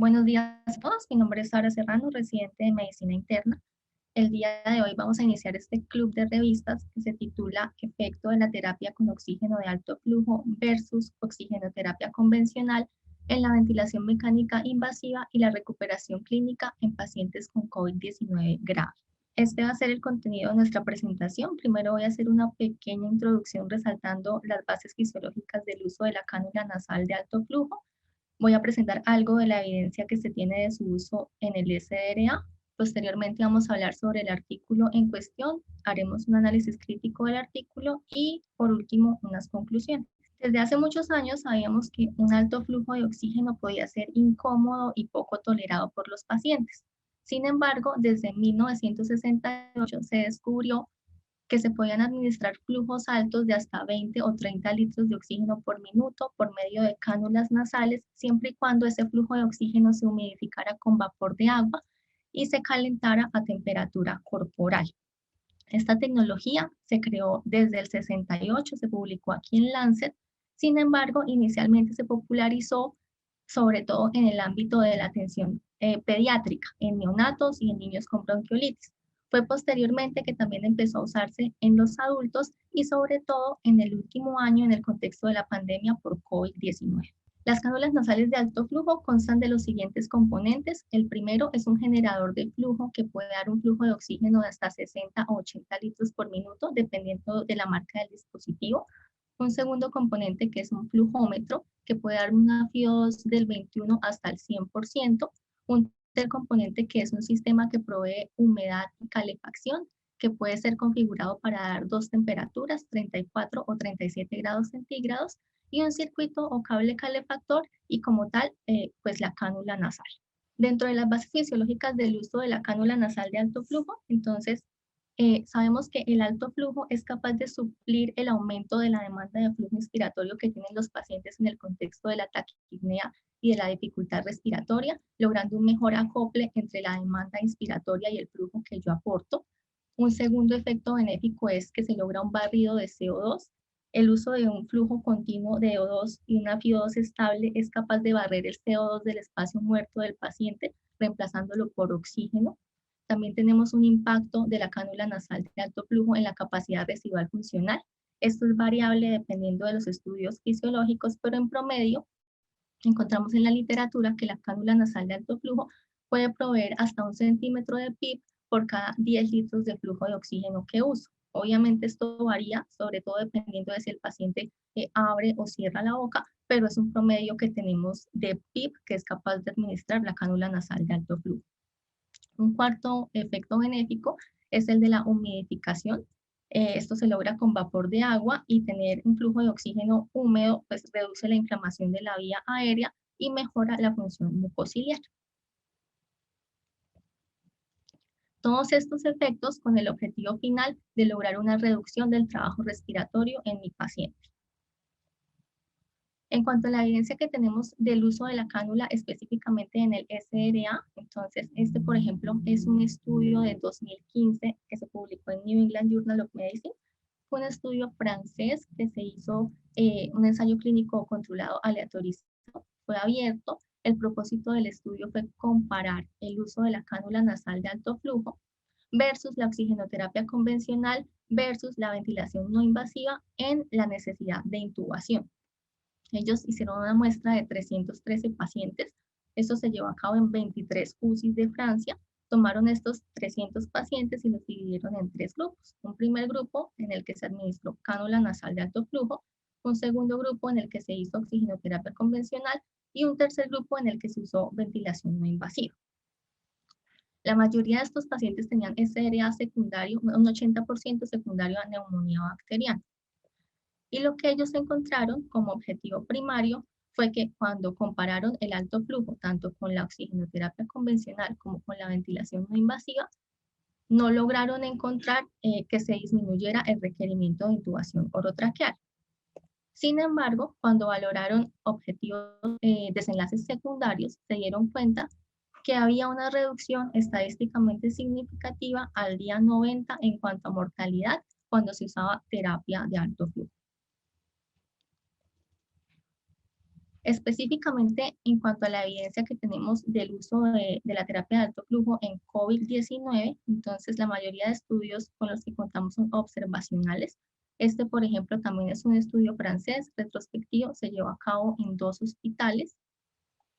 Buenos días a todos, mi nombre es Sara Serrano, residente de Medicina Interna. El día de hoy vamos a iniciar este club de revistas que se titula Efecto de la terapia con oxígeno de alto flujo versus oxigenoterapia convencional en la ventilación mecánica invasiva y la recuperación clínica en pacientes con COVID-19 grave. Este va a ser el contenido de nuestra presentación. Primero voy a hacer una pequeña introducción resaltando las bases fisiológicas del uso de la cánula nasal de alto flujo. Voy a presentar algo de la evidencia que se tiene de su uso en el SDRA. Posteriormente vamos a hablar sobre el artículo en cuestión, haremos un análisis crítico del artículo y, por último, unas conclusiones. Desde hace muchos años sabíamos que un alto flujo de oxígeno podía ser incómodo y poco tolerado por los pacientes. Sin embargo, desde 1968 se descubrió que se podían administrar flujos altos de hasta 20 o 30 litros de oxígeno por minuto por medio de cánulas nasales, siempre y cuando ese flujo de oxígeno se humidificara con vapor de agua y se calentara a temperatura corporal. Esta tecnología se creó desde el 68, se publicó aquí en Lancet. Sin embargo, inicialmente se popularizó sobre todo en el ámbito de la atención pediátrica, en neonatos y en niños con bronquiolitis. Fue posteriormente que también empezó a usarse en los adultos y sobre todo en el último año en el contexto de la pandemia por COVID-19. Las cánulas nasales de alto flujo constan de los siguientes componentes. El primero es un generador de flujo que puede dar un flujo de oxígeno de hasta 60 o 80 litros por minuto, dependiendo de la marca del dispositivo. Un segundo componente que es un flujómetro que puede dar una FIO2 del 21 hasta el 100%. Un tercer componente que es un sistema que provee humedad y calefacción, que puede ser configurado para dar dos temperaturas, 34 o 37 grados centígrados, y un circuito o cable calefactor y como tal, pues la cánula nasal. Dentro de las bases fisiológicas del uso de la cánula nasal de alto flujo, entonces sabemos que el alto flujo es capaz de suplir el aumento de la demanda de flujo inspiratorio que tienen los pacientes en el contexto de la taquipnea y de la dificultad respiratoria, logrando un mejor acople entre la demanda inspiratoria y el flujo que yo aporto. Un segundo efecto benéfico es que se logra un barrido de CO2. El uso de un flujo continuo de O2 y una FIO2 estable es capaz de barrer el CO2 del espacio muerto del paciente, reemplazándolo por oxígeno. También tenemos un impacto de la cánula nasal de alto flujo en la capacidad residual funcional. Esto es variable dependiendo de los estudios fisiológicos, pero en promedio encontramos en la literatura que la cánula nasal de alto flujo puede proveer hasta 1 centímetro de PIB por cada 10 litros de flujo de oxígeno que uso. Obviamente esto varía, sobre todo dependiendo de si el paciente abre o cierra la boca, pero es un promedio que tenemos de PIB que es capaz de administrar la cánula nasal de alto flujo. Un cuarto efecto benéfico es el de la humidificación. Esto se logra con vapor de agua y tener un flujo de oxígeno húmedo, pues reduce la inflamación de la vía aérea y mejora la función mucociliar. Todos estos efectos con el objetivo final de lograr una reducción del trabajo respiratorio en mi paciente. En cuanto a la evidencia que tenemos del uso de la cánula específicamente en el SDRA, entonces este por ejemplo es un estudio de 2015 que se publicó en New England Journal of Medicine. Fue un estudio francés que se hizo un ensayo clínico controlado aleatorizado, fue abierto. El propósito del estudio fue comparar el uso de la cánula nasal de alto flujo versus la oxigenoterapia convencional versus la ventilación no invasiva en la necesidad de intubación. Ellos hicieron una muestra de 313 pacientes. Esto se llevó a cabo en 23 UCIs de Francia. Tomaron estos 300 pacientes y los dividieron en tres grupos. Un primer grupo en el que se administró cánula nasal de alto flujo, un segundo grupo en el que se hizo oxigenoterapia convencional y un tercer grupo en el que se usó ventilación no invasiva. La mayoría de estos pacientes tenían SDRA secundario, un 80% secundario a neumonía bacteriana. Y lo que ellos encontraron como objetivo primario fue que cuando compararon el alto flujo, tanto con la oxigenoterapia convencional como con la ventilación no invasiva, no lograron encontrar que se disminuyera el requerimiento de intubación orotraqueal. Sin embargo, cuando valoraron objetivos, desenlaces secundarios, se dieron cuenta que había una reducción estadísticamente significativa al día 90 en cuanto a mortalidad cuando se usaba terapia de alto flujo. Específicamente en cuanto a la evidencia que tenemos del uso de la terapia de alto flujo en COVID-19, entonces la mayoría de estudios con los que contamos son observacionales. Este, por ejemplo, también es un estudio francés retrospectivo, se llevó a cabo en 2 hospitales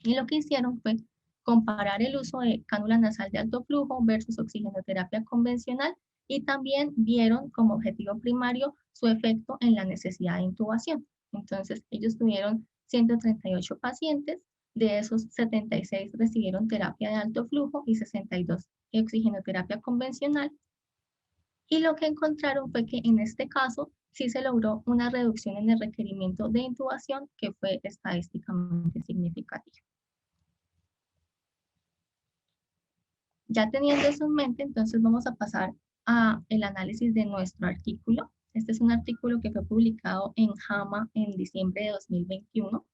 y lo que hicieron fue comparar el uso de cánula nasal de alto flujo versus oxigenoterapia convencional y también vieron como objetivo primario su efecto en la necesidad de intubación. Entonces, ellos tuvieron 138 pacientes, de esos 76 recibieron terapia de alto flujo y 62 oxigenoterapia convencional. Y lo que encontraron fue que en este caso sí se logró una reducción en el requerimiento de intubación que fue estadísticamente significativa. Ya teniendo eso en mente, entonces vamos a pasar a el análisis de nuestro artículo. Este es un artículo que fue publicado en JAMA en diciembre de 2021.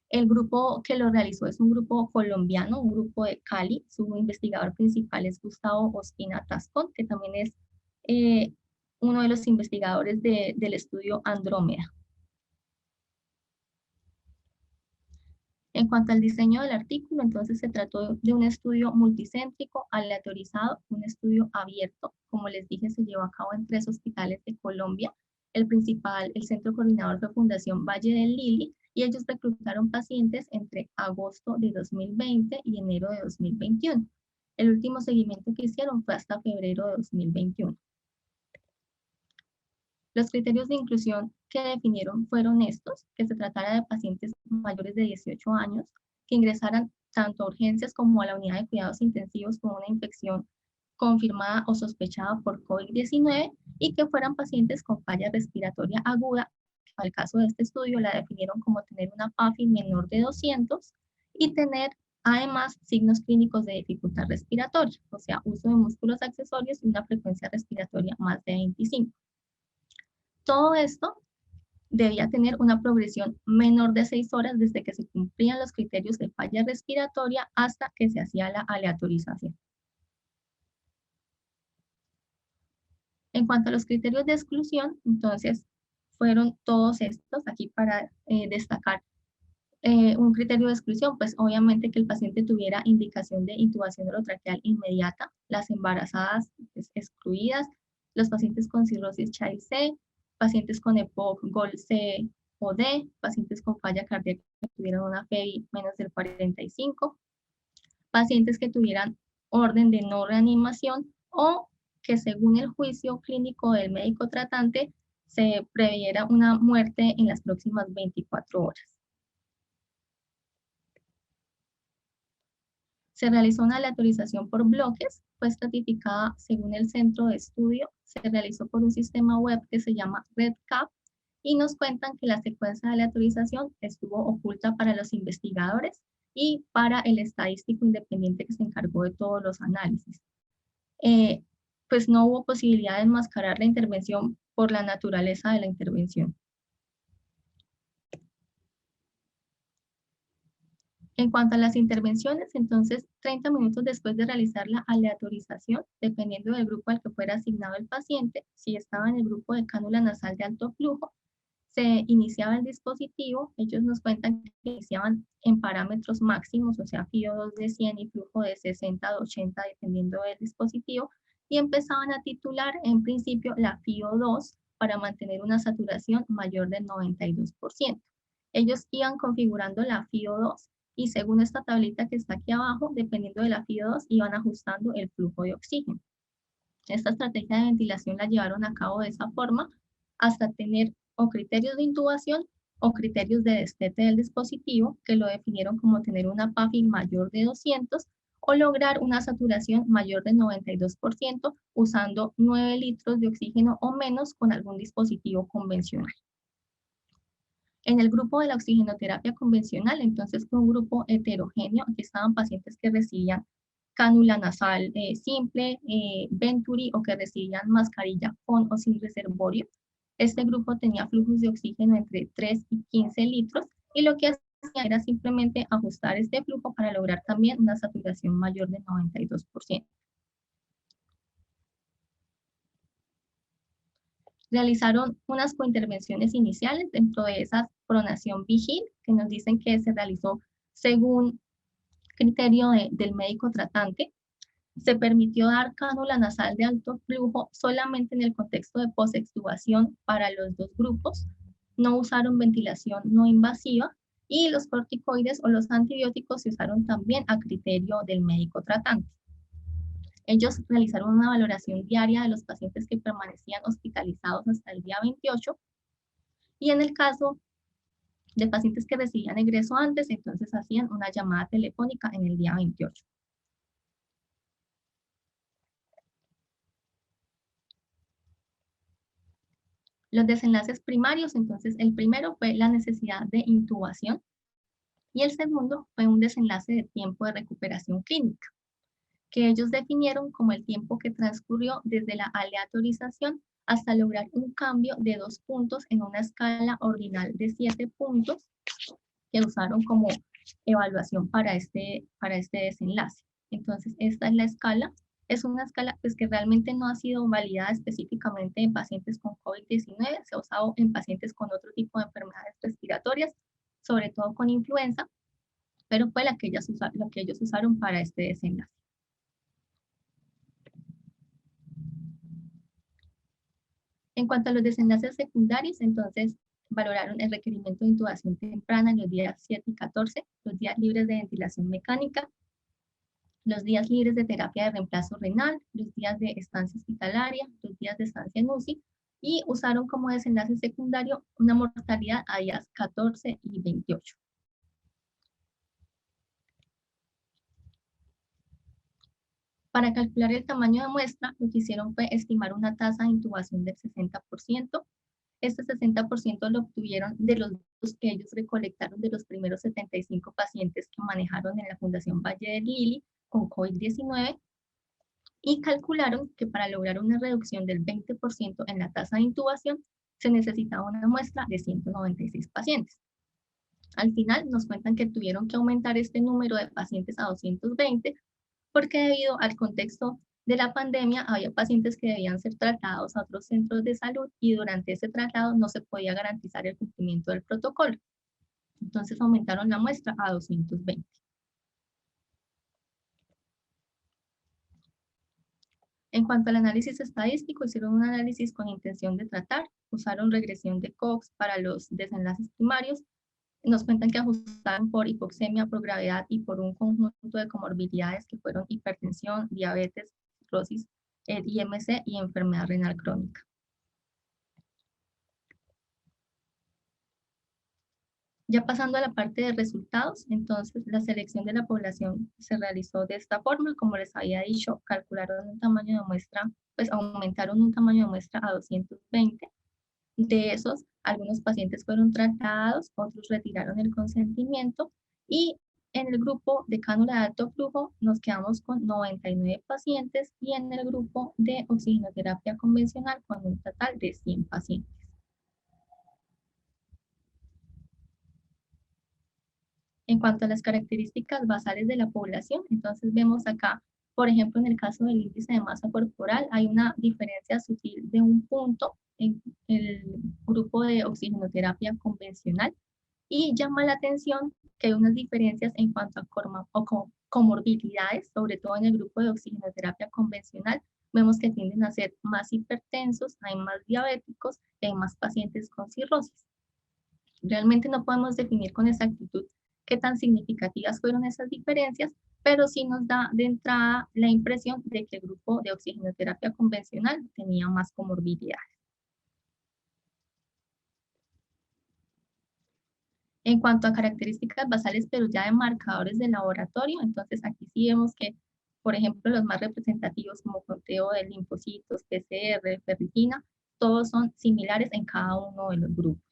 El grupo que lo realizó es un grupo colombiano, un grupo de Cali. Su investigador principal es Gustavo Ospina Tascón, que también es uno de los investigadores del estudio Andrómeda. En cuanto al diseño del artículo, entonces se trató de un estudio multicéntrico, aleatorizado, un estudio abierto. Como les dije, se llevó a cabo en 3 hospitales de Colombia. El centro coordinador fue Fundación Valle del Lili, y ellos reclutaron pacientes entre agosto de 2020 y enero de 2021. El último seguimiento que hicieron fue hasta febrero de 2021. Los criterios de inclusión que definieron fueron estos: que se tratara de pacientes mayores de 18 años, que ingresaran tanto a urgencias como a la unidad de cuidados intensivos con una infección confirmada o sospechada por COVID-19 y que fueran pacientes con falla respiratoria aguda. Al caso de este estudio la definieron como tener una PAFI menor de 200 y tener además signos clínicos de dificultad respiratoria, o sea, uso de músculos accesorios y una frecuencia respiratoria más de 25. Todo esto debía tener una progresión menor de 6 horas desde que se cumplían los criterios de falla respiratoria hasta que se hacía la aleatorización. En cuanto a los criterios de exclusión, entonces fueron todos estos aquí para destacar. Un criterio de exclusión, pues obviamente que el paciente tuviera indicación de intubación orotraqueal inmediata, las embarazadas pues, excluidas, los pacientes con cirrosis Child-C, pacientes con EPOC, GOL-C o D, pacientes con falla cardíaca que tuvieran una FEBI menos del 45, pacientes que tuvieran orden de no reanimación o que según el juicio clínico del médico tratante se previera una muerte en las próximas 24 horas. Se realizó una aleatorización por bloques, fue estratificada según el centro de estudio, se realizó por un sistema web que se llama REDCap y nos cuentan que la secuencia de aleatorización estuvo oculta para los investigadores y para el estadístico independiente que se encargó de todos los análisis. Pues no hubo posibilidad de enmascarar la intervención por la naturaleza de la intervención. En cuanto a las intervenciones, entonces 30 minutos después de realizar la aleatorización, dependiendo del grupo al que fuera asignado el paciente, si estaba en el grupo de cánula nasal de alto flujo, se iniciaba el dispositivo. Ellos nos cuentan que iniciaban en parámetros máximos, o sea, FIO2 de 100 y flujo de 60 a 80 dependiendo del dispositivo, y empezaban a titular en principio la FIO2 para mantener una saturación mayor del 92%. Ellos iban configurando la FIO2 y según esta tablita que está aquí abajo, dependiendo de la FIO2, iban ajustando el flujo de oxígeno. Esta estrategia de ventilación la llevaron a cabo de esa forma hasta tener o criterios de intubación o criterios de destete del dispositivo que lo definieron como tener una PAFI mayor de 200 o lograr una saturación mayor de 92% usando 9 litros de oxígeno o menos con algún dispositivo convencional. En el grupo de la oxigenoterapia convencional, entonces fue un grupo heterogéneo. Aquí estaban pacientes que recibían cánula nasal simple, Venturi o que recibían mascarilla con o sin reservorio. Este grupo tenía flujos de oxígeno entre 3 y 15 litros y lo que hacía era simplemente ajustar este flujo para lograr también una saturación mayor de 92%. Realizaron unas cointervenciones iniciales dentro de esas pronación vigil, que nos dicen que se realizó según criterio del médico tratante. Se permitió dar cánula nasal de alto flujo solamente en el contexto de posextubación para los dos grupos. No usaron ventilación no invasiva y los corticoides o los antibióticos se usaron también a criterio del médico tratante. Ellos realizaron una valoración diaria de los pacientes que permanecían hospitalizados hasta el día 28 y en el caso de pacientes que recibían egreso antes, entonces hacían una llamada telefónica en el día 28. Los desenlaces primarios, entonces el primero fue la necesidad de intubación y el segundo fue un desenlace de tiempo de recuperación clínica, que ellos definieron como el tiempo que transcurrió desde la aleatorización hasta lograr un cambio de 2 puntos en una escala ordinal de 7 puntos que usaron como evaluación para este desenlace. Entonces, esta es la escala. Es una escala pues, que realmente no ha sido validada específicamente en pacientes con COVID-19, se ha usado en pacientes con otro tipo de enfermedades respiratorias, sobre todo con influenza, pero fue la que ellos usaron para este desenlace. En cuanto a los desenlaces secundarios, entonces valoraron el requerimiento de intubación temprana en los días 7 y 14, los días libres de ventilación mecánica, los días libres de terapia de reemplazo renal, los días de estancia hospitalaria, los días de estancia en UCI, y usaron como desenlace secundario una mortalidad a días 14 y 28. Para calcular el tamaño de muestra, lo que hicieron fue estimar una tasa de intubación del 60%. Este 60% lo obtuvieron de los datos que ellos recolectaron de los primeros 75 pacientes que manejaron en la Fundación Valle del Lili con COVID-19 y calcularon que para lograr una reducción del 20% en la tasa de intubación se necesitaba una muestra de 196 pacientes. Al final nos cuentan que tuvieron que aumentar este número de pacientes a 220 porque debido al contexto de la pandemia había pacientes que debían ser trasladados a otros centros de salud y durante ese traslado no se podía garantizar el cumplimiento del protocolo. Entonces aumentaron la muestra a 220. En cuanto al análisis estadístico, hicieron un análisis con intención de tratar, usaron regresión de Cox para los desenlaces primarios, nos cuentan que ajustaron por hipoxemia, por gravedad y por un conjunto de comorbilidades que fueron hipertensión, diabetes, cirrosis, IMC y enfermedad renal crónica. Ya pasando a la parte de resultados, entonces la selección de la población se realizó de esta forma, como les había dicho, calcularon un tamaño de muestra, pues aumentaron un tamaño de muestra a 220. De esos, algunos pacientes fueron tratados, otros retiraron el consentimiento y en el grupo de cánula de alto flujo nos quedamos con 99 pacientes y en el grupo de oxigenoterapia convencional con un total de 100 pacientes. En cuanto a las características basales de la población, entonces vemos acá, por ejemplo, en el caso del índice de masa corporal, hay una diferencia sutil de 1 punto en el grupo de oxigenoterapia convencional y llama la atención que hay unas diferencias en cuanto a comorbilidades, sobre todo en el grupo de oxigenoterapia convencional. Vemos que tienden a ser más hipertensos, hay más diabéticos y hay más pacientes con cirrosis. Realmente no podemos definir con exactitud qué tan significativas fueron esas diferencias, pero sí nos da de entrada la impresión de que el grupo de oxigenoterapia convencional tenía más comorbilidades. En cuanto a características basales, pero ya de marcadores de laboratorio, entonces aquí sí vemos que, por ejemplo, los más representativos como conteo de linfocitos, PCR, ferritina, todos son similares en cada uno de los grupos.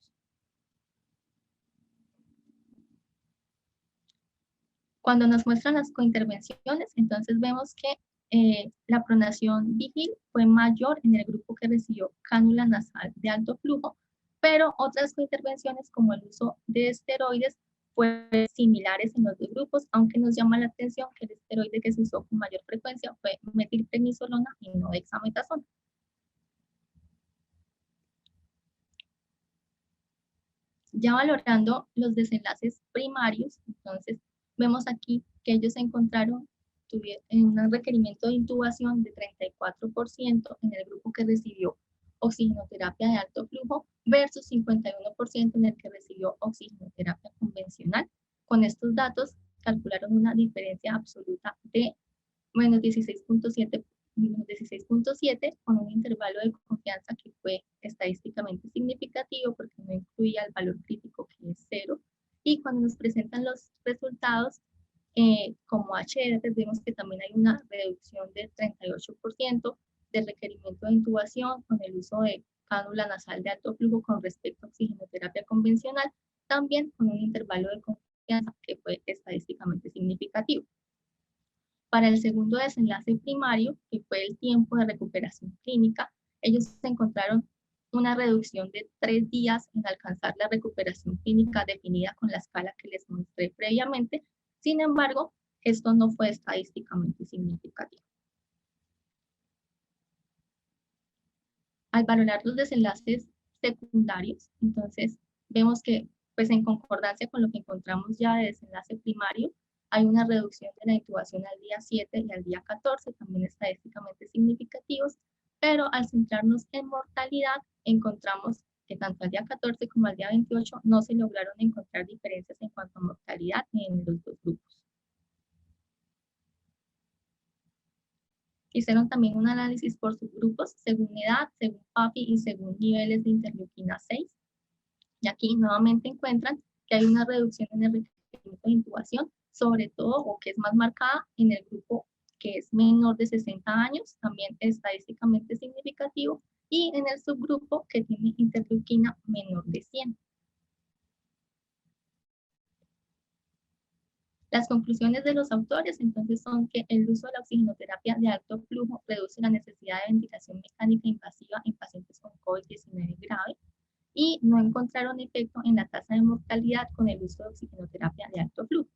Cuando nos muestran las cointervenciones, entonces vemos que la pronación vigil fue mayor en el grupo que recibió cánula nasal de alto flujo, pero otras cointervenciones como el uso de esteroides fueron similares en los dos grupos, aunque nos llama la atención que el esteroide que se usó con mayor frecuencia fue metilprednisolona y no dexametasona. Ya valorando los desenlaces primarios, entonces vemos aquí que ellos encontraron un requerimiento de intubación de 34% en el grupo que recibió oxigenoterapia de alto flujo versus 51% en el que recibió oxigenoterapia convencional. Con estos datos calcularon una diferencia absoluta de menos 16.7 con un intervalo de confianza que fue estadísticamente significativo porque no incluía el valor crítico que es 0. Y cuando nos presentan los resultados como HR, vemos que también hay una reducción del 38% de requerimiento de intubación con el uso de cánula nasal de alto flujo con respecto a oxigenoterapia convencional, también con un intervalo de confianza que fue estadísticamente significativo. Para el segundo desenlace primario, que fue el tiempo de recuperación clínica, ellos encontraron una reducción de 3 días en alcanzar la recuperación clínica definida con la escala que les mostré previamente. Sin embargo, esto no fue estadísticamente significativo. Al valorar los desenlaces secundarios, entonces vemos que pues en concordancia con lo que encontramos ya de desenlace primario, hay una reducción de la intubación al día 7 y al día 14, también estadísticamente significativos, pero al centrarnos en mortalidad, encontramos que tanto al día 14 como al día 28 no se lograron encontrar diferencias en cuanto a mortalidad en los dos grupos. Hicieron también un análisis por subgrupos, según edad, según PAPI y según niveles de interleuquina 6. Y aquí nuevamente encuentran que hay una reducción en el requerimiento de intubación, sobre todo, o que es más marcada, en el grupo que es menor de 60 años, también estadísticamente significativo, y en el subgrupo que tiene interleuquina menor de 100. Las conclusiones de los autores entonces son que el uso de la oxigenoterapia de alto flujo reduce la necesidad de ventilación mecánica invasiva en pacientes con COVID-19 grave y no encontraron efecto en la tasa de mortalidad con el uso de oxigenoterapia de alto flujo.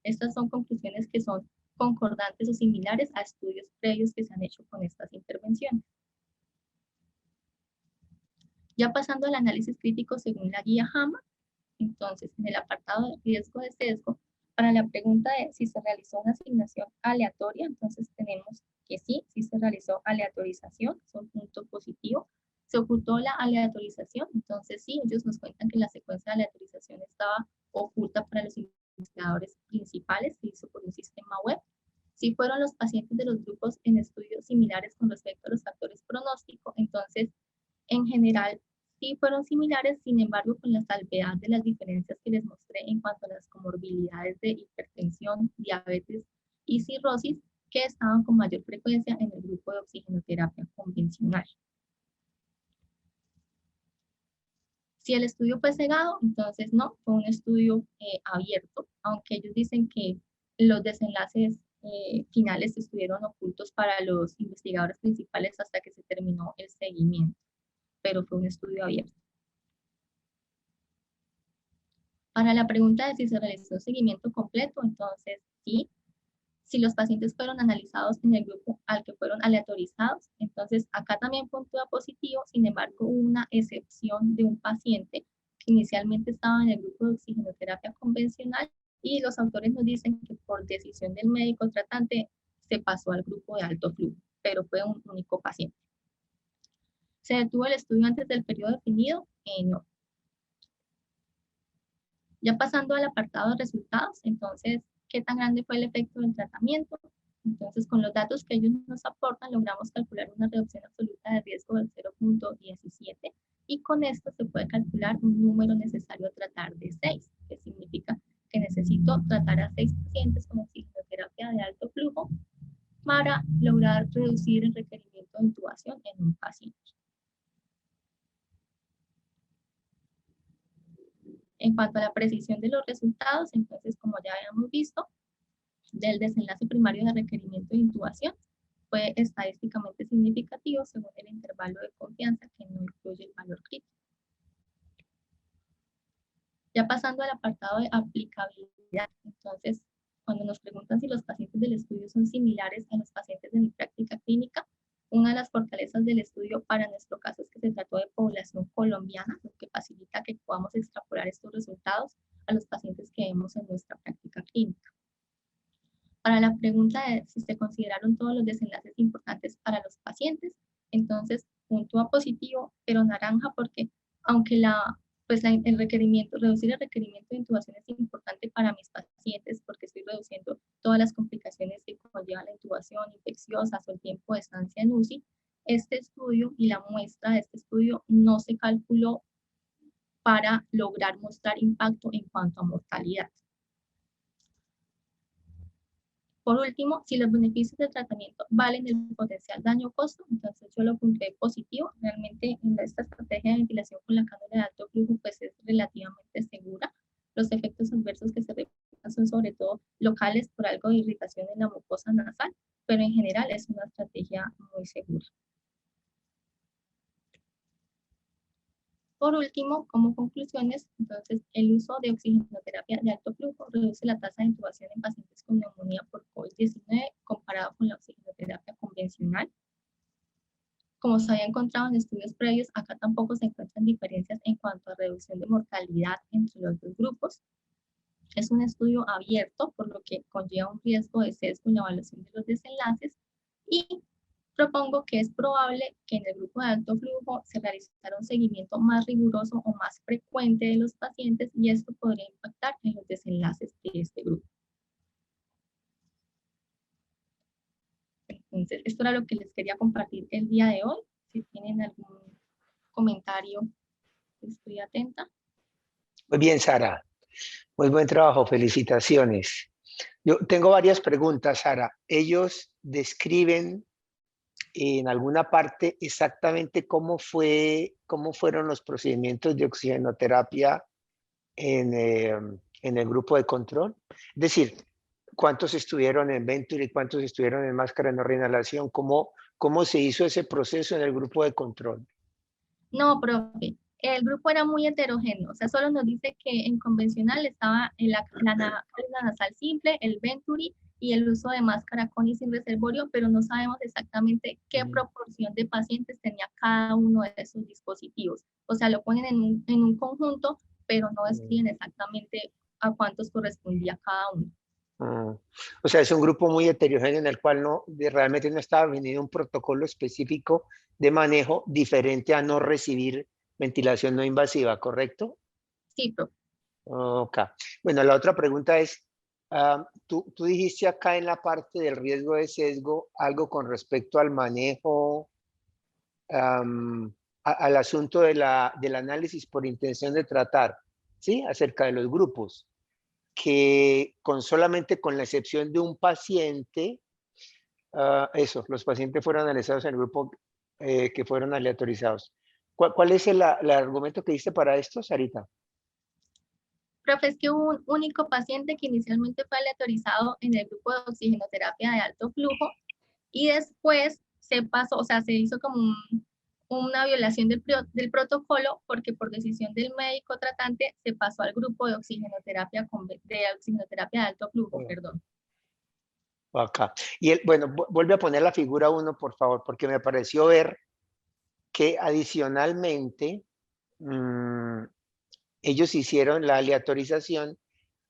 Estas son conclusiones que son concordantes o similares a estudios previos que se han hecho con estas intervenciones. Ya pasando al análisis crítico según la guía JAMA, entonces en el apartado de riesgo de sesgo, para la pregunta de si se realizó una asignación aleatoria, entonces tenemos que sí se realizó aleatorización, es un punto positivo. Se ocultó la aleatorización, entonces sí, ellos nos cuentan que la secuencia de aleatorización estaba oculta para los investigadores principales, se hizo por un sistema web. Si fueron los pacientes de los grupos en estudios similares con respecto a los factores pronósticos, entonces en general sí fueron similares, sin embargo, con la salvedad de las diferencias que les mostré en cuanto a las comorbilidades de hipertensión, diabetes y cirrosis, que estaban con mayor frecuencia en el grupo de oxigenoterapia convencional. Si el estudio fue cegado, entonces no, fue un estudio abierto, aunque ellos dicen que los desenlaces finales estuvieron ocultos para los investigadores principales hasta que se terminó el seguimiento, pero fue un estudio abierto. Para la pregunta de si se realizó seguimiento completo, entonces sí. Si los pacientes fueron analizados en el grupo al que fueron aleatorizados, entonces acá también puntúa positivo, sin embargo hubo una excepción de un paciente que inicialmente estaba en el grupo de oxigenoterapia convencional y los autores nos dicen que por decisión del médico tratante se pasó al grupo de alto flujo, pero fue un único paciente. ¿Se detuvo el estudio antes del periodo definido? No. Ya pasando al apartado de resultados, entonces, ¿qué tan grande fue el efecto del tratamiento? Entonces, con los datos que ellos nos aportan, logramos calcular una reducción absoluta de riesgo del 0.17 y con esto se puede calcular un número necesario a tratar de 6, que significa que necesito tratar a 6 pacientes con oxigenoterapia de alto flujo para lograr reducir el requerimiento de intubación en un paciente. En cuanto a la precisión de los resultados, entonces, como ya habíamos visto, del desenlace primario de requerimiento de intubación fue estadísticamente significativo según el intervalo de confianza que no incluye el valor crítico. Ya pasando al apartado de aplicabilidad, entonces, cuando nos preguntan si los pacientes del estudio son similares a los pacientes de mi práctica clínica, una de las fortalezas del estudio para nuestro caso es que se trató de población colombiana, lo que facilita que podamos extrapolar estos resultados a los pacientes que vemos en nuestra práctica clínica. Para la pregunta de si se consideraron todos los desenlaces importantes para los pacientes, entonces puntúa positivo, pero naranja porque aunque el requerimiento, reducir el requerimiento de intubación es importante para mis pacientes porque estoy reduciendo todas las complicaciones que conllevan la intubación infecciosas o el tiempo de estancia en UCI, este estudio y la muestra de este estudio no se calculó para lograr mostrar impacto en cuanto a mortalidad. Por último, si los beneficios del tratamiento valen el potencial daño o costo, entonces yo lo puntué positivo. Realmente en esta estrategia de ventilación con la cánula de alto flujo pues es relativamente segura. Los efectos adversos que se reportan son sobre todo locales por algo de irritación en la mucosa nasal, pero en general es una estrategia muy segura. Por último, como conclusiones, entonces, el uso de oxigenoterapia de alto flujo reduce la tasa de intubación en pacientes con neumonía por COVID-19 comparado con la oxigenoterapia convencional. Como se había encontrado en estudios previos, acá tampoco se encuentran diferencias en cuanto a reducción de mortalidad entre los dos grupos. Es un estudio abierto, por lo que conlleva un riesgo de sesgo en la evaluación de los desenlaces y propongo que es probable que en el grupo de alto flujo se realizara un seguimiento más riguroso o más frecuente de los pacientes y esto podría impactar en los desenlaces de este grupo. Entonces, esto era lo que les quería compartir el día de hoy. Si tienen algún comentario, estoy atenta. Muy bien, Sara. Muy buen trabajo, felicitaciones. Yo tengo varias preguntas, Sara. Ellos describen en alguna parte exactamente cómo fueron los procedimientos de oxigenoterapia en el grupo de control. Es decir, cuántos estuvieron en Venturi, cuántos estuvieron en máscara de no reinhalación, cómo se hizo ese proceso en el grupo de control. No, profe, el grupo era muy heterogéneo, o sea, solo nos dice que en convencional estaba en la cálula nasal simple, el Venturi y el uso de máscara con y sin reservorio, pero no sabemos exactamente qué proporción de pacientes tenía cada uno de esos dispositivos. O sea, lo ponen en un conjunto, pero no describen exactamente a cuántos correspondía cada uno. O sea, es un grupo muy heterogéneo en el cual realmente no estaba definido un protocolo específico de manejo diferente a no recibir ventilación no invasiva, ¿correcto? Sí, profe. Ok. Bueno, la otra pregunta es, tú dijiste acá en la parte del riesgo de sesgo algo con respecto al manejo, al asunto del análisis por intención de tratar, ¿sí? Acerca de los grupos, que solamente con la excepción de un paciente, los pacientes fueron analizados en el grupo que fueron aleatorizados. ¿Cuál es el argumento que diste para esto, Sarita? Profe, es que hubo un único paciente que inicialmente fue aleatorizado en el grupo de oxigenoterapia de alto flujo y después se pasó, o sea, se hizo como una violación del protocolo porque por decisión del médico tratante se pasó al grupo de oxigenoterapia de alto flujo, perdón. Acá. Y bueno, vuelve a poner la figura 1, por favor, porque me pareció ver que adicionalmente ellos hicieron la aleatorización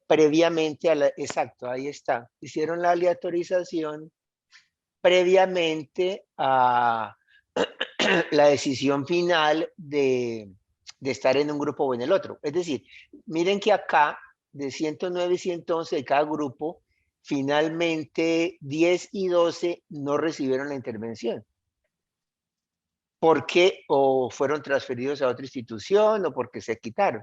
previamente a exacto, ahí está, hicieron la aleatorización previamente a la decisión final de estar en un grupo o en el otro. Es decir, miren que acá de 109 y 111 de cada grupo, finalmente 10 y 12 no recibieron la intervención. Porque o fueron transferidos a otra institución o porque se quitaron.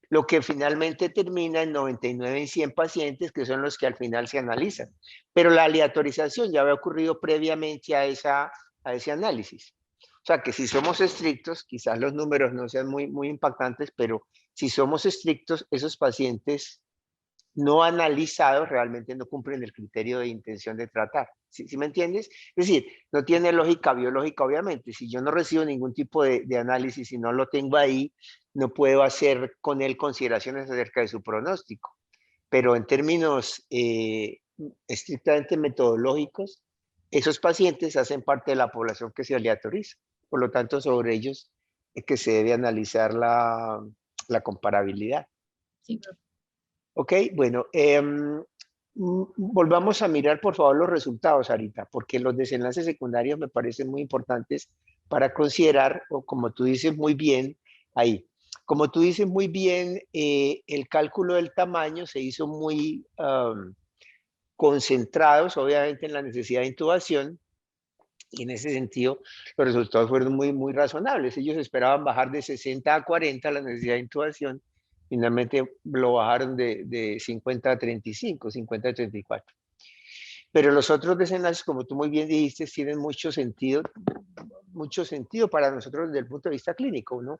Lo que finalmente termina en 99 y 100 pacientes, que son los que al final se analizan. Pero la aleatorización ya había ocurrido previamente a ese análisis. O sea que si somos estrictos, quizás los números no sean muy impactantes, pero si somos estrictos, esos pacientes no analizados realmente no cumplen el criterio de intención de tratar. ¿Sí me entiendes? Es decir, no tiene lógica biológica, obviamente. Si yo no recibo ningún tipo de análisis y no lo tengo ahí, no puedo hacer con él consideraciones acerca de su pronóstico. Pero en términos estrictamente metodológicos, esos pacientes hacen parte de la población que se aleatoriza. Por lo tanto, sobre ellos que se debe analizar la comparabilidad. Sí, profe. Ok, bueno, volvamos a mirar por favor los resultados, Sarita, porque los desenlaces secundarios me parecen muy importantes para considerar, o como tú dices muy bien, ahí. Como tú dices muy bien, el cálculo del tamaño se hizo muy concentrados, obviamente, en la necesidad de intubación, y en ese sentido los resultados fueron muy razonables. Ellos esperaban bajar de 60 a 40 la necesidad de intubación, finalmente lo bajaron de 50 a 35, 50 a 34. Pero los otros desenlaces, como tú muy bien dijiste, tienen mucho sentido para nosotros desde el punto de vista clínico, ¿no?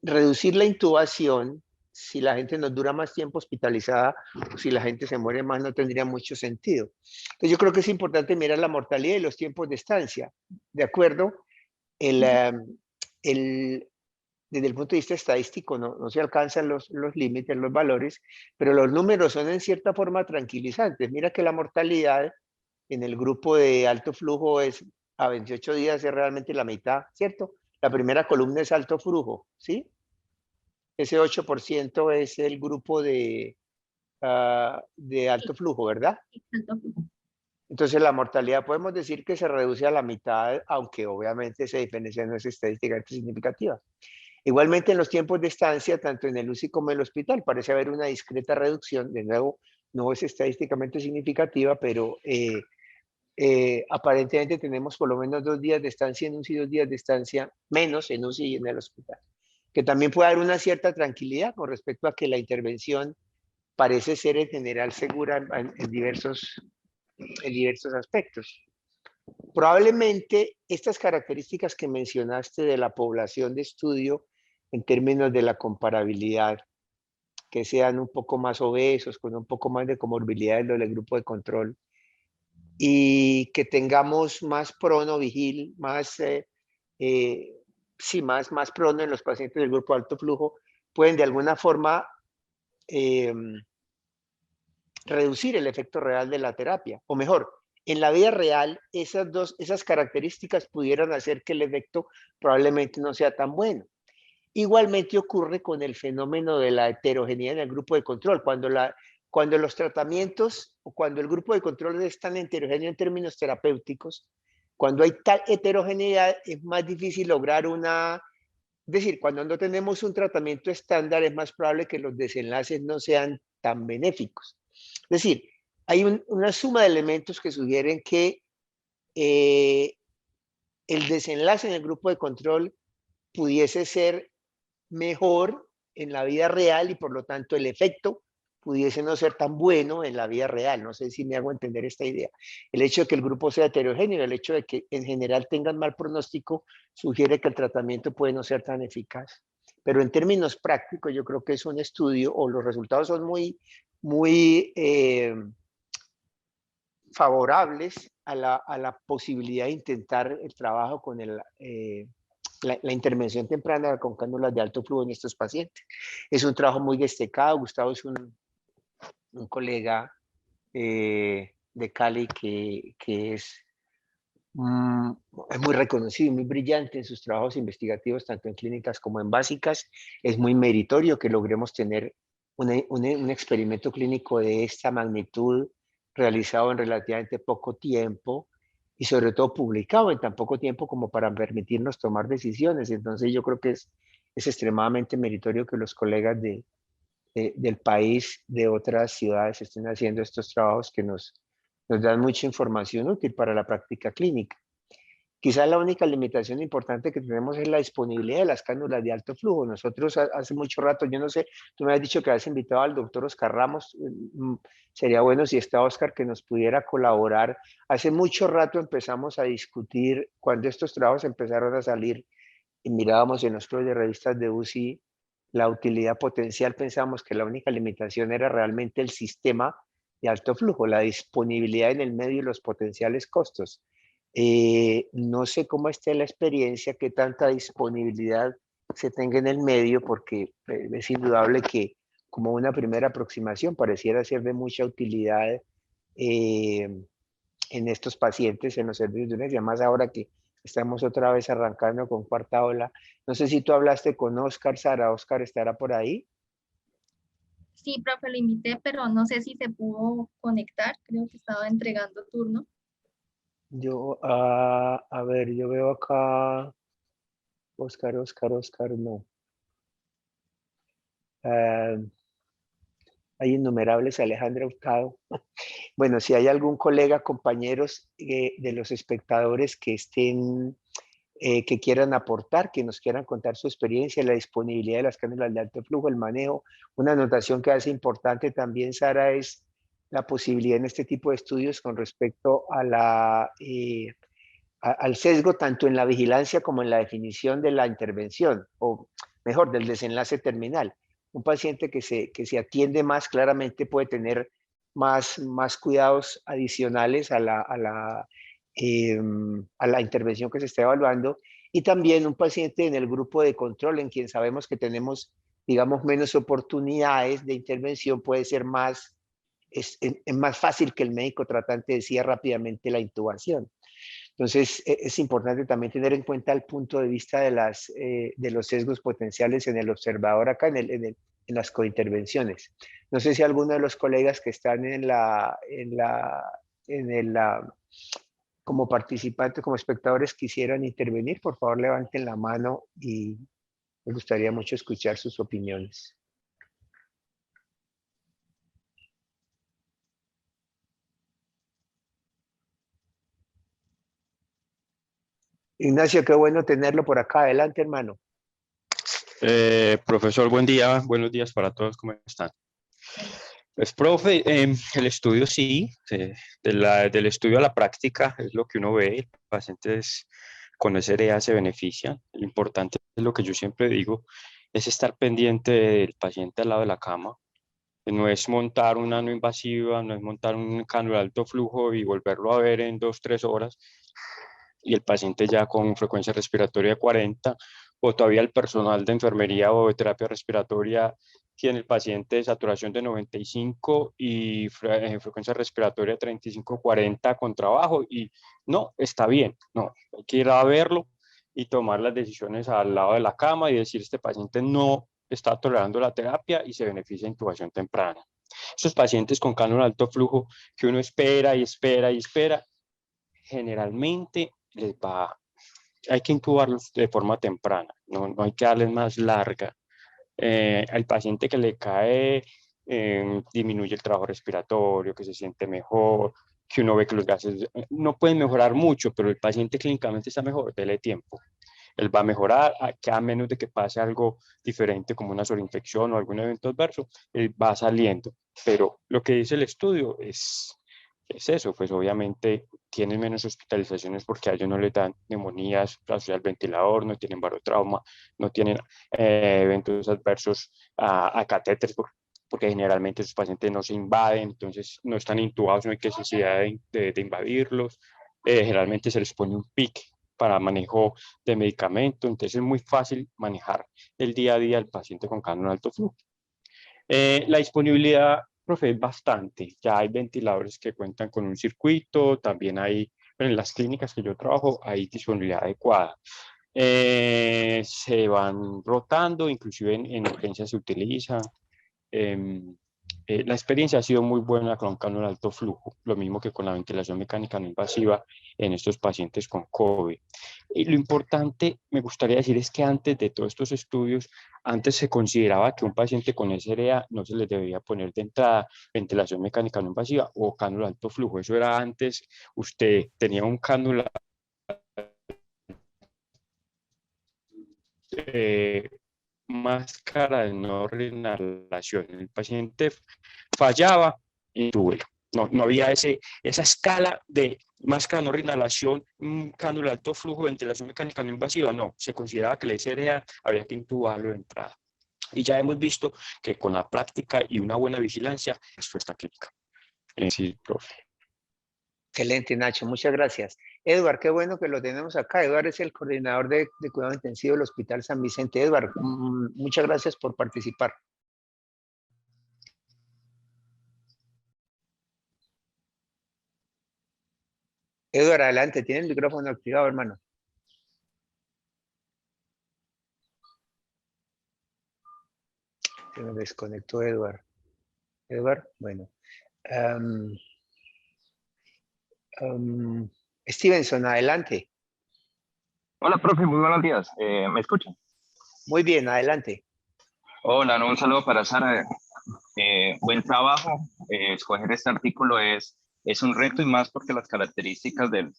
Reducir la intubación, si la gente nos dura más tiempo hospitalizada, o si la gente se muere más, no tendría mucho sentido. Entonces yo creo que es importante mirar la mortalidad y los tiempos de estancia, ¿de acuerdo? El, desde el punto de vista estadístico no se alcanzan los límites, los valores, pero los números son en cierta forma tranquilizantes. Mira que la mortalidad en el grupo de alto flujo es a 28 días es realmente la mitad, ¿cierto? La primera columna es alto flujo, ¿sí? Ese 8% es el grupo de alto flujo, ¿verdad? Entonces la mortalidad podemos decir que se reduce a la mitad, aunque obviamente esa diferencia no es estadísticamente significativa. Igualmente en los tiempos de estancia, tanto en el UCI como en el hospital, parece haber una discreta reducción. De nuevo, no es estadísticamente significativa, pero aparentemente tenemos por lo menos 2 días de estancia en UCI, 2 días de estancia menos en UCI y en el hospital. Que también puede haber una cierta tranquilidad con respecto a que la intervención parece ser en general segura en diversos aspectos. Probablemente estas características que mencionaste de la población de estudio en términos de la comparabilidad, que sean un poco más obesos, con un poco más de comorbilidades los del grupo de control, y que tengamos más pronovigil, más prono en los pacientes del grupo de alto flujo, pueden de alguna forma reducir el efecto real de la terapia, o mejor, en la vida real esas características pudieran hacer que el efecto probablemente no sea tan bueno. Igualmente ocurre con el fenómeno de la heterogeneidad en el grupo de control. Cuando los tratamientos o cuando el grupo de control es tan heterogéneo en términos terapéuticos, cuando hay tal heterogeneidad es más difícil lograr es decir, cuando no tenemos un tratamiento estándar es más probable que los desenlaces no sean tan benéficos. Es decir, hay una suma de elementos que sugieren que el desenlace en el grupo de control pudiese ser mejor en la vida real y por lo tanto el efecto pudiese no ser tan bueno en la vida real. No sé si me hago entender esta idea. El hecho de que el grupo sea heterogéneo, el hecho de que en general tengan mal pronóstico, sugiere que el tratamiento puede no ser tan eficaz. Pero en términos prácticos, yo creo que es un estudio o los resultados son muy favorables a la posibilidad de intentar el trabajo con la intervención temprana con cánulas de alto flujo en estos pacientes. Es un trabajo muy destacado. Gustavo es un colega de Cali que es muy reconocido y muy brillante en sus trabajos investigativos, tanto en clínicas como en básicas. Es muy meritorio que logremos tener un experimento clínico de esta magnitud realizado en relativamente poco tiempo y sobre todo publicado en tan poco tiempo como para permitirnos tomar decisiones. Entonces yo creo que es extremadamente meritorio que los colegas del país, de otras ciudades, estén haciendo estos trabajos que nos dan mucha información útil para la práctica clínica. Quizás la única limitación importante que tenemos es la disponibilidad de las cánulas de alto flujo. Nosotros hace mucho rato, yo no sé, tú me has dicho que has invitado al doctor Oscar Ramos. Sería bueno si está Oscar que nos pudiera colaborar. Hace mucho rato empezamos a discutir, cuando estos trabajos empezaron a salir y mirábamos en los clubes de revistas de UCI la utilidad potencial, pensamos que la única limitación era realmente el sistema de alto flujo, la disponibilidad en el medio y los potenciales costos. No sé cómo esté la experiencia, qué tanta disponibilidad se tenga en el medio, porque es indudable que como una primera aproximación pareciera ser de mucha utilidad en estos pacientes, en los servicios de urgencia, más ahora que Estamos otra vez arrancando con cuarta ola. No sé si tú hablaste con Oscar, Sara. Oscar estará por ahí. Sí, profe, lo invité, pero no sé si se pudo conectar. Creo que estaba entregando turno. Yo, a ver, yo veo acá. Oscar, no. Ah, hay innumerables, Alejandra Hurtado. Bueno, si hay algún colega, compañeros de los espectadores que estén, que quieran aportar, que nos quieran contar su experiencia, la disponibilidad de las cánulas de alto flujo, el manejo. Una anotación que hace importante también, Sara, es la posibilidad en este tipo de estudios con respecto a al sesgo tanto en la vigilancia como en la definición de la intervención, o mejor, del desenlace terminal. Un paciente que se atiende más claramente puede tener más cuidados adicionales a la intervención que se está evaluando, y también un paciente en el grupo de control en quien sabemos que tenemos, digamos, menos oportunidades de intervención, puede ser es más fácil que el médico tratante decida rápidamente la intubación. Entonces, es importante también tener en cuenta el punto de vista de los sesgos potenciales en el observador acá, en las cointervenciones. No sé si alguno de los colegas que están como participantes, como espectadores, quisieran intervenir. Por favor, levanten la mano y me gustaría mucho escuchar sus opiniones. Ignacio, qué bueno tenerlo por acá. Adelante, hermano. Profesor, buen día, buenos días para todos, ¿cómo están? Bueno, Pues, profe, el estudio sí, del estudio a la práctica es lo que uno ve, pacientes con SRA se benefician. Lo importante es lo que yo siempre digo, es estar pendiente del paciente al lado de la cama. No es montar una no invasiva, no es montar un cánula de alto flujo y volverlo a ver en 2, 3 horas, y el paciente ya con frecuencia respiratoria 40, o todavía el personal de enfermería o de terapia respiratoria tiene el paciente de saturación de 95 y frecuencia respiratoria 35-40 con trabajo, y no, está bien, no, hay que ir a verlo y tomar las decisiones al lado de la cama y decir, este paciente no está tolerando la terapia y se beneficia de intubación temprana. Esos pacientes con cánula de alto flujo que uno espera y espera y espera, generalmente hay que intubarlos de forma temprana, no hay que darles más larga. Al paciente que le cae, disminuye el trabajo respiratorio, que se siente mejor, que uno ve que los gases no pueden mejorar mucho, pero el paciente clínicamente está mejor, dele tiempo. Él va a mejorar, que a menos de que pase algo diferente como una sobreinfección o algún evento adverso, él va saliendo. Pero lo que dice el estudio es eso, pues obviamente tienen menos hospitalizaciones porque a ellos no les dan neumonías asociadas al ventilador, no tienen barotrauma, no tienen eventos adversos a catéteres, porque generalmente esos pacientes no se invaden, entonces no están intubados, no hay necesidad de invadirlos. Generalmente se les pone un PIC para manejo de medicamento, entonces es muy fácil manejar el día a día del paciente con cánula de alto flujo. La disponibilidad, profe, es bastante. Ya hay ventiladores que cuentan con un circuito, también hay, bueno, en las clínicas que yo trabajo, hay disponibilidad adecuada. Se van rotando, inclusive en urgencias se utilizan. Em, la experiencia ha sido muy buena con cánula de alto flujo, lo mismo que con la ventilación mecánica no invasiva en estos pacientes con COVID. Y lo importante, me gustaría decir, es que antes de todos estos estudios, antes se consideraba que un paciente con SRA no se le debía poner de entrada ventilación mecánica no invasiva o cánula de alto flujo. Eso era antes, usted tenía un cánula eh, máscara de no reinhalación. El paciente fallaba y tuve. No había esa escala de máscara de no reinhalación, cánula de alto flujo, ventilación mecánica no invasiva. No, se consideraba que la SRA había que intubarlo de entrada. Y ya hemos visto que con la práctica y una buena vigilancia, respuesta clínica. Sí, profe. Excelente, Nacho, muchas gracias. Edward, qué bueno que lo tenemos acá. Edward es el coordinador de cuidado intensivo del Hospital San Vicente. Edward, muchas gracias por participar. Edward, adelante, tiene el micrófono activado, hermano. Se me desconectó Edward. Edward, bueno. Am, Stevenson, adelante. Hola, profe, muy buenos días. ¿Me escuchan? Muy bien, adelante. Hola, no, un saludo para Sara. Buen trabajo. Escoger este artículo es un reto y más porque las características del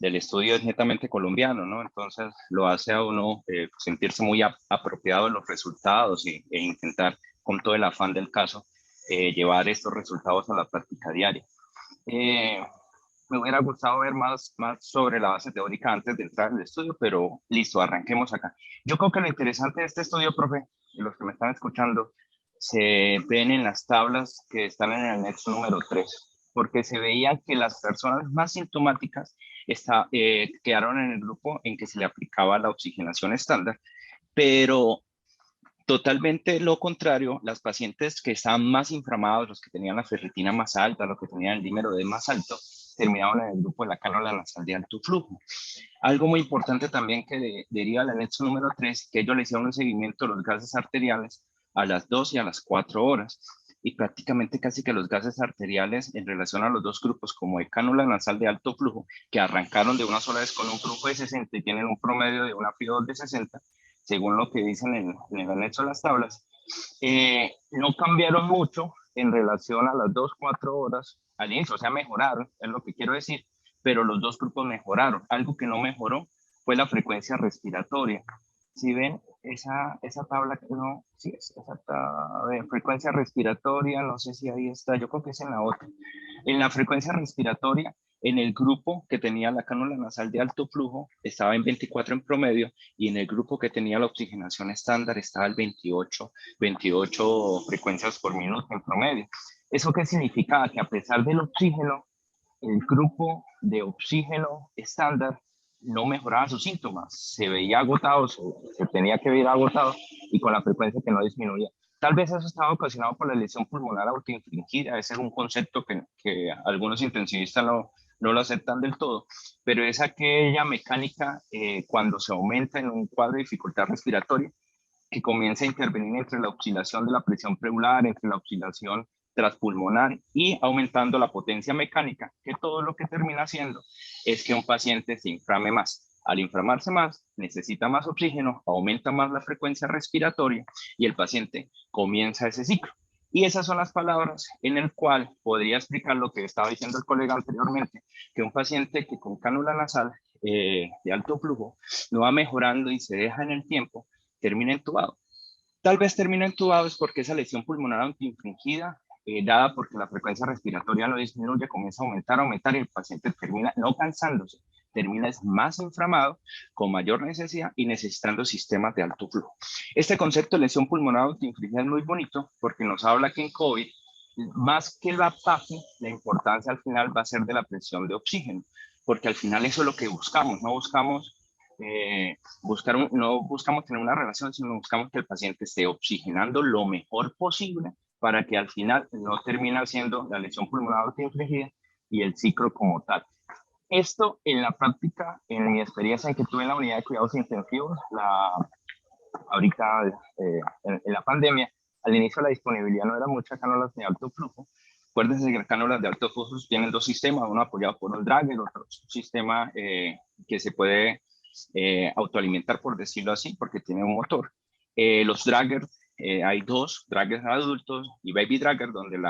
estudio es netamente colombiano, ¿no? Entonces lo hace a uno sentirse muy apropiado de los resultados e intentar con todo el afán del caso llevar estos resultados a la práctica diaria. Me hubiera gustado ver más sobre la base teórica antes de entrar al estudio, pero listo, arranquemos acá. Yo creo que lo interesante de este estudio, profe, y los que me están escuchando, se ven en las tablas que están en el anexo número 3, porque se veía que las personas más sintomáticas quedaron en el grupo en que se le aplicaba la oxigenación estándar, pero totalmente lo contrario, las pacientes que estaban más inflamados, los que tenían la ferritina más alta, los que tenían el dímero D más alto, terminaban en el grupo de la cánula nasal de alto flujo. Algo muy importante también que deriva del anexo número 3, que ellos le hicieron un seguimiento de los gases arteriales a las 2 y a las 4 horas. Y prácticamente casi que los gases arteriales en relación a los dos grupos, como de cánula nasal de alto flujo, que arrancaron de una sola vez con un flujo de 60 y tienen un promedio de una FIO2 de 60, según lo que dicen en el anexo de las tablas, no cambiaron mucho en relación a las 2-4 horas al inicio, o sea, mejoraron, es lo que quiero decir, pero los dos grupos mejoraron. Algo que no mejoró fue la frecuencia respiratoria. Si ven esa tabla, no, sí, esa frecuencia respiratoria, no sé si ahí está, yo creo que es en la otra. En la frecuencia respiratoria, en el grupo que tenía la cánula nasal de alto flujo, estaba en 24 en promedio, y en el grupo que tenía la oxigenación estándar estaba el 28 frecuencias por minuto en promedio. ¿Eso qué significaba? Que a pesar del oxígeno, el grupo de oxígeno estándar no mejoraba sus síntomas, se veía agotado, se tenía que ver agotado y con la frecuencia que no disminuía. Tal vez eso estaba ocasionado por la lesión pulmonar autoinfligida, ese es un concepto que algunos intensivistas no lo aceptan del todo, pero es aquella mecánica cuando se aumenta en un cuadro de dificultad respiratoria que comienza a intervenir entre la oscilación de la presión pleural, entre la oscilación transpulmonar y aumentando la potencia mecánica, que todo lo que termina haciendo es que un paciente se inflame más. Al inflamarse más, necesita más oxígeno, aumenta más la frecuencia respiratoria y el paciente comienza ese ciclo. Y esas son las palabras en el cual podría explicar lo que estaba diciendo el colega anteriormente, que un paciente que con cánula nasal de alto flujo no va mejorando y se deja en el tiempo, termina entubado. Tal vez termina entubado es porque esa lesión pulmonar autoinfligida, dada porque la frecuencia respiratoria no disminuye, comienza a aumentar y el paciente termina no cansándose, termina más inflamado, con mayor necesidad y necesitando sistemas de alto flujo. Este concepto de lesión pulmonar autoinfligida es muy bonito porque nos habla que en COVID, más que el ataque, la importancia al final va a ser de la presión de oxígeno, porque al final eso es lo que buscamos, no buscamos no buscamos tener una relación, sino buscamos que el paciente esté oxigenando lo mejor posible para que al final no termine siendo la lesión pulmonar autoinfligida y el ciclo como tal. Esto en la práctica, en mi experiencia que tuve en la unidad de cuidados intensivos, ahorita en la pandemia, al inicio la disponibilidad no era mucha cánulas de alto flujo. Acuérdense que las cánulas de alto flujo tienen dos sistemas, uno apoyado por un dragger, otro sistema que se puede autoalimentar, por decirlo así, porque tiene un motor. Los draggers, hay dos, draggers adultos y baby dragger, donde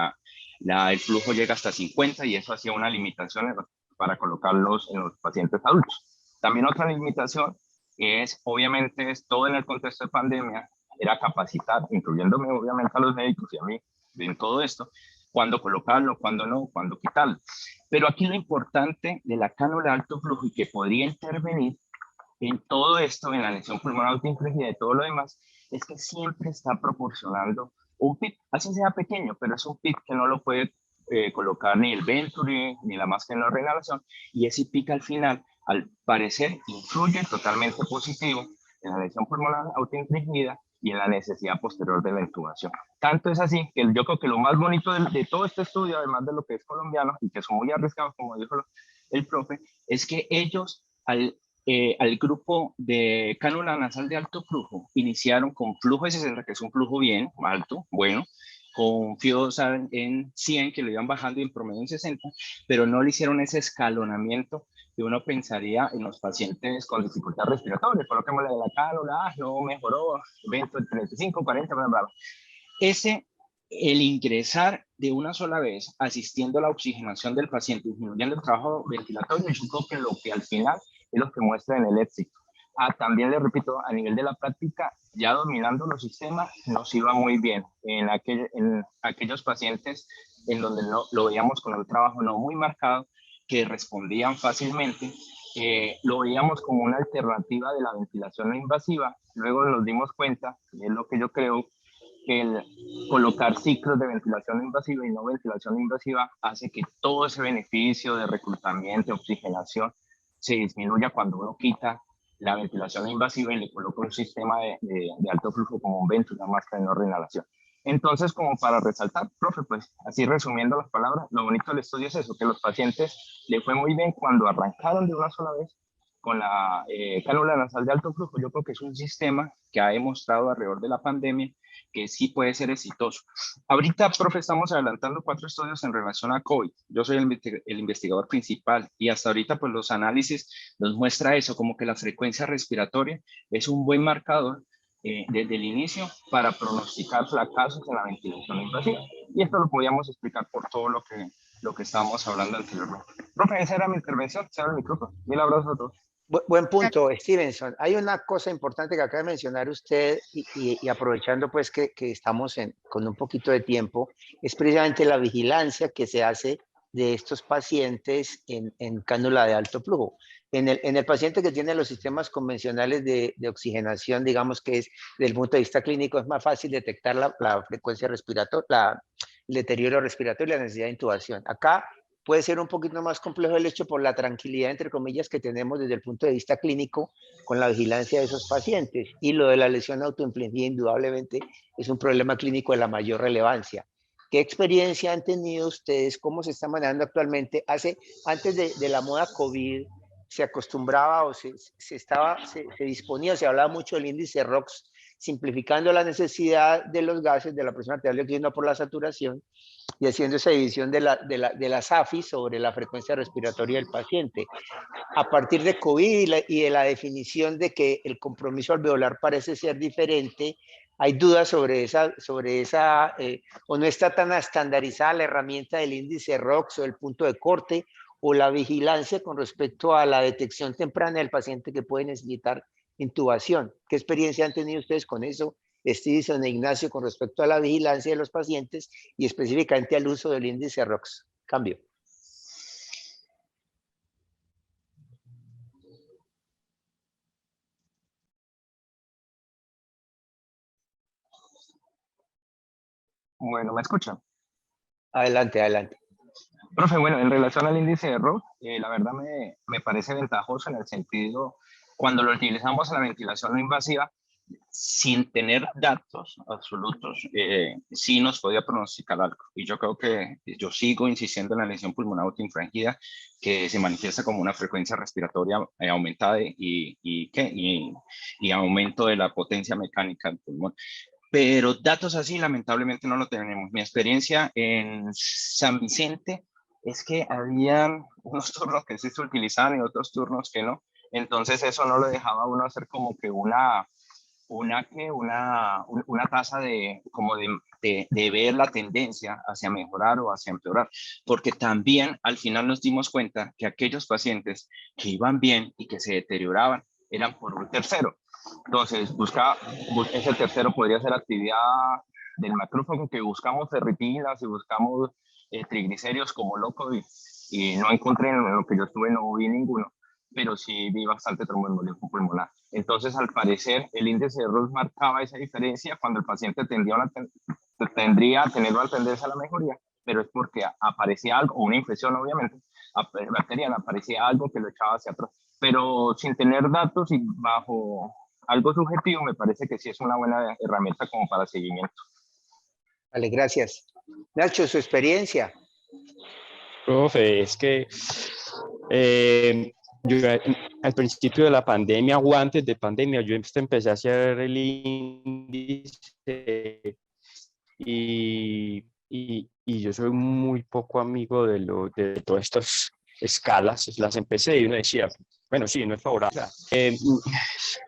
el flujo llega hasta 50 y eso hacía una limitación para colocarlos en los pacientes adultos. También otra limitación es, obviamente, es todo en el contexto de pandemia, era capacitar, incluyéndome obviamente a los médicos y a mí, en todo esto, cuándo colocarlo, cuándo no, cuándo quitarlo. Pero aquí lo importante de la cánula de alto flujo y que podría intervenir en todo esto, en la lesión pulmonar autoinfligida y todo lo demás, es que siempre está proporcionando un PIP, así sea pequeño, pero es un PIP que no lo puede colocar ni el Venturi, ni la máscara de reinhalación, y ese PIC al final, al parecer, influye totalmente positivo en la lesión pulmonar autoinfligida y en la necesidad posterior de la intubación. Tanto es así que yo creo que lo más bonito de todo este estudio, además de lo que es colombiano y que son muy arriesgados, como dijo el profe, es que ellos, al al grupo de cánula nasal de alto flujo, iniciaron con flujo de 60, que es un flujo bien alto, bueno, con FIO2 en 100, que lo iban bajando y en promedio en 60, pero no le hicieron ese escalonamiento que uno pensaría en los pacientes con dificultad respiratoria. Coloquémosle la cánula, no mejoró, 20, 35, 40, bla, bla, bla. El ingresar de una sola vez, asistiendo a la oxigenación del paciente, disminuyendo el trabajo ventilatorio, yo creo que lo que al final es lo que muestra en el éxito. También le repito, a nivel de la práctica, ya dominando los sistemas, nos iba muy bien. En aquellos pacientes en donde lo veíamos con el trabajo no muy marcado, que respondían fácilmente, lo veíamos como una alternativa de la ventilación no invasiva. Luego nos dimos cuenta, y es lo que yo creo, que el colocar ciclos de ventilación invasiva y no ventilación invasiva hace que todo ese beneficio de reclutamiento, oxigenación, se disminuya cuando uno quita la ventilación invasiva y le coloca un sistema de alto flujo como un vento, una máscara de no reinhalación. Entonces, como para resaltar, profe, pues así resumiendo las palabras, lo bonito del estudio es eso, que los pacientes le fue muy bien cuando arrancaron de una sola vez con la cánula nasal de alto flujo. Yo creo que es un sistema que ha demostrado alrededor de la pandemia que sí puede ser exitoso. Ahorita, profe, estamos adelantando 4 estudios en relación a COVID. Yo soy el investigador principal y hasta ahorita pues los análisis nos muestra eso, como que la frecuencia respiratoria es un buen marcador desde el inicio para pronosticar fracasos en la ventilación invasiva. Y esto lo podíamos explicar por todo lo que estábamos hablando anteriormente. Profe, esa era mi intervención. Se abre el micrófono. Mil abrazos a todos. Buen punto, Stevenson. Hay una cosa importante que acaba de mencionar usted y aprovechando pues que estamos con un poquito de tiempo, es precisamente la vigilancia que se hace de estos pacientes en cánula de alto flujo. En el paciente que tiene los sistemas convencionales de oxigenación, digamos que es, desde el punto de vista clínico, es más fácil detectar la frecuencia respiratoria, el deterioro respiratorio y la necesidad de intubación. Acá puede ser un poquito más complejo el hecho por la tranquilidad, entre comillas, que tenemos desde el punto de vista clínico con la vigilancia de esos pacientes. Y lo de la lesión autoinfligida indudablemente es un problema clínico de la mayor relevancia. ¿Qué experiencia han tenido ustedes? ¿Cómo se está manejando actualmente? Antes de la moda COVID, se acostumbraba o se disponía, se hablaba mucho del índice ROX, simplificando la necesidad de los gases de la presión arterial de oxígeno por la saturación y haciendo esa división de las AFI sobre la frecuencia respiratoria del paciente. A partir de COVID y de la definición de que el compromiso alveolar parece ser diferente, hay dudas sobre esa o no está tan estandarizada la herramienta del índice ROX o el punto de corte o la vigilancia con respecto a la detección temprana del paciente que puede necesitar intubación. ¿Qué experiencia han tenido ustedes con eso, Stevenson e Ignacio, con respecto a la vigilancia de los pacientes y específicamente al uso del índice ROX? Cambio. Bueno, ¿me escuchan? Adelante, adelante. Profe, bueno, en relación al índice de ROX, la verdad me parece ventajoso en el sentido, cuando lo utilizamos en la ventilación no invasiva, sin tener datos absolutos, sí nos podía pronosticar algo. Y yo creo que yo sigo insistiendo en la lesión pulmonar autoinfringida, que se manifiesta como una frecuencia respiratoria aumentada y aumento de la potencia mecánica del pulmón. Pero datos así lamentablemente no lo tenemos. Mi experiencia en San Vicente es que había unos turnos que sí se utilizaban y otros turnos que no. Entonces eso no lo dejaba a uno hacer como que una tasa de ver la tendencia hacia mejorar o hacia empeorar, porque también al final nos dimos cuenta que aquellos pacientes que iban bien y que se deterioraban eran por un tercero. Entonces, ese tercero podría ser actividad del macrófago, que buscamos ferritinas y buscamos triglicéridos como loco y no encontré, en lo que yo estuve no vi ninguno, pero sí vi bastante tromboembolismo pulmonar. Entonces, al parecer, el índice de ROX marcaba esa diferencia cuando el paciente tendría a tener una tendencia a la mejoría, pero es porque aparecía algo, o una infección obviamente, bacteriana, aparecía algo que lo echaba hacia atrás. Pero sin tener datos y bajo algo subjetivo, me parece que sí es una buena herramienta como para seguimiento. Vale, gracias. Nacho, su experiencia. Profe, es que yo al principio de la pandemia o antes de pandemia, yo empecé a hacer el índice y yo soy muy poco amigo de todas estas escalas, las empecé y uno decía, bueno, sí, no es favorable.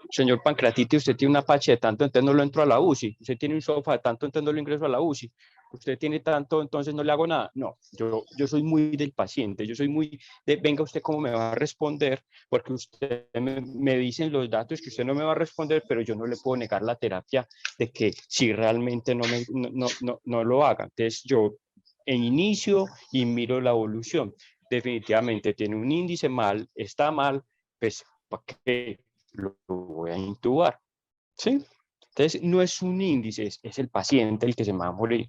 Señor Pancratiti, usted tiene un Apache de tanto, entonces no lo entro a la UCI. Usted tiene un sofá de tanto, entonces no lo ingreso a la UCI. Usted tiene tanto, entonces no le hago nada. No, yo soy muy del paciente, yo soy muy de, venga, usted cómo me va a responder, porque usted me dicen los datos que usted no me va a responder, pero yo no le puedo negar la terapia de que si realmente no lo haga. Entonces yo inicio y miro la evolución. Definitivamente tiene un índice mal, está mal, pues ¿para qué lo voy a intubar? ¿Sí? Entonces no es un índice, es el paciente el que se me va a morir.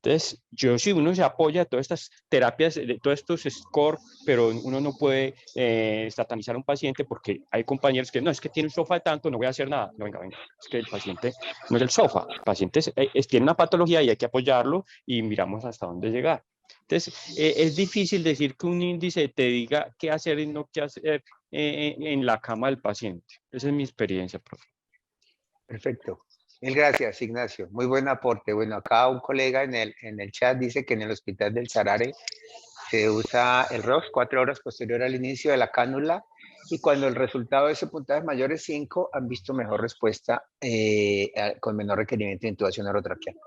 Entonces, si uno se apoya a todas estas terapias, de todos estos score, pero uno no puede satanizar a un paciente porque hay compañeros que no, es que tiene un sofá de tanto, no voy a hacer nada. No, venga, es que el paciente no es el sofá, el paciente tiene una patología y hay que apoyarlo y miramos hasta dónde llegar. Entonces, es difícil decir que un índice te diga qué hacer y no qué hacer en la cama del paciente. Esa es mi experiencia, profe. Perfecto. Mil gracias, Ignacio. Muy buen aporte. Bueno, acá un colega en el chat dice que en el hospital del Sarare se usa el ROX 4 horas posterior al inicio de la cánula y cuando el resultado de ese puntaje mayor de 5 han visto mejor respuesta con menor requerimiento de intubación orotraqueal.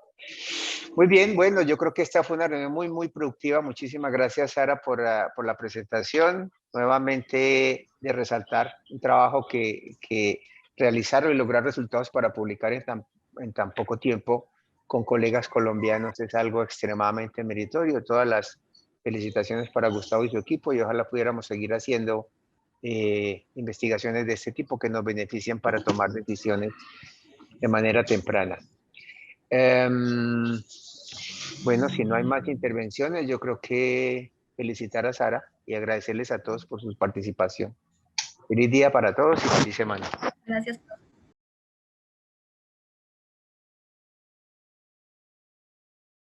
Muy bien, bueno, yo creo que esta fue una reunión muy, muy productiva. Muchísimas gracias, Sara, por la presentación. Nuevamente de resaltar un trabajo que realizaron y lograr resultados para publicar en tan poco tiempo con colegas colombianos es algo extremadamente meritorio. Todas las felicitaciones para Gustavo y su equipo y ojalá pudiéramos seguir haciendo investigaciones de este tipo que nos beneficien para tomar decisiones de manera temprana. Bueno, si no hay más intervenciones, yo creo que felicitar a Sara y agradecerles a todos por su participación. Feliz día para todos y feliz semana. Gracias.